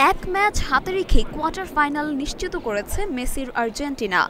এক ম্যাচ হাতে রেখে কোয়ার্টার ফাইনাল নিশ্চিত করেছে মেসির আর্জেন্টিনা।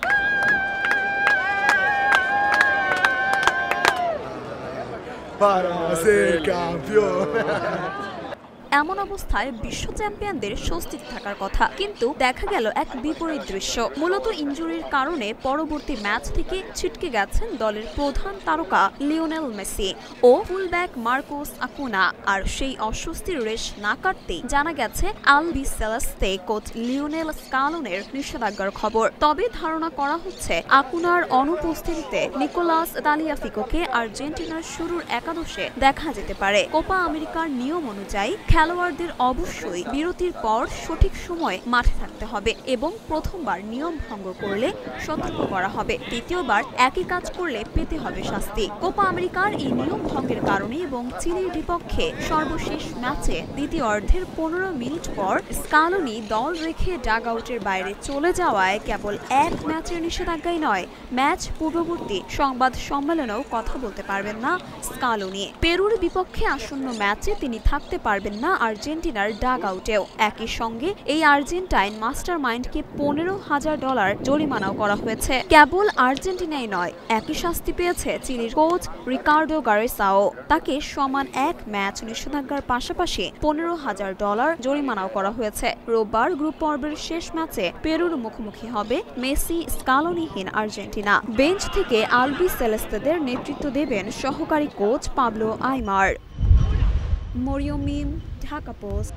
এমন অবস্থায় বিশ্ব চ্যাম্পিয়নদের স্বস্তি থাকার কথা, কিন্তু দেখা গেল এক বিপরীত দৃশ্য। মূলত ইনজুরির কারণে পরবর্তী ম্যাচ থেকে ছিটকে গেছেন দলের প্রধান তারকা লিওনেল মেসি ও ফুলব্যাক মার্কোস আকুনা। আর সেই অস্বস্তির রেশ না কাটতেই জানা গেছে আলবিসেলেস্তে কোচ লিওনেল স্কালোনের নিষেধাজ্ঞার খবর। তবে ধারণা করা হচ্ছে আকুনার অনুপস্থিতিতে নিকোলাস তালিয়াফিকোকে আর্জেন্টিনার শুরুর একাদশে দেখা যেতে পারে। কোপা আমেরিকার নিয়ম অনুযায়ী খেলোয়াড়দের অবশ্যই বিরতির পর সঠিক সময়ে মাঠে থাকতে হবে এবং প্রথমবার নিয়ম ভঙ্গ করলে সতর্ক করা হবে, দ্বিতীয়বার একই কাজ করলে পেতে হবে শাস্তি। কোপা আমেরিকার এই নিয়ম ভঙ্গের কারণে এবং চিলির বিপক্ষে সর্বশেষ ম্যাচে দ্বিতীয় অর্ধের 15 মিনিট পর স্কালোনি দল রেখে ডাগ আউটের বাইরে চলে যাওয়ায় কেবল এক ম্যাচের নিষেধাজ্ঞাই নয়, ম্যাচ পূর্ববর্তী সংবাদ সম্মেলনেও কথা বলতে পারবেন না স্কালোনি। পেরুর বিপক্ষে আসন্ন ম্যাচে তিনি থাকতে পারবেন না আর্জেন্টিনার ডাগ আউটেও। একই সঙ্গে এই আর্জেন্টাইন মাস্টার মাইন্ডকে $15,000 জরিমানাও করা হয়েছে। কেবল আর্জেন্টিনাই নয়, একই শাস্তি পেয়েছে চিলির কোচ রিকার্ডো গারেসাও। তাকে সমান এক ম্যাচ নিষেধাজ্ঞার পাশাপাশি $15,000 জরিমানাও করা হয়েছে। রোববার গ্রুপ পর্বের শেষ ম্যাচে পেরুর মুখোমুখি হবে মেসি স্কালোনিহীন আর্জেন্টিনা। বেঞ্চ থেকে আলবিসেলেস্তেদের নেতৃত্ব দেবেন সহকারী কোচ পাবলো আইমার। মরিয়ম মিম, ঢাকা পোস্ট।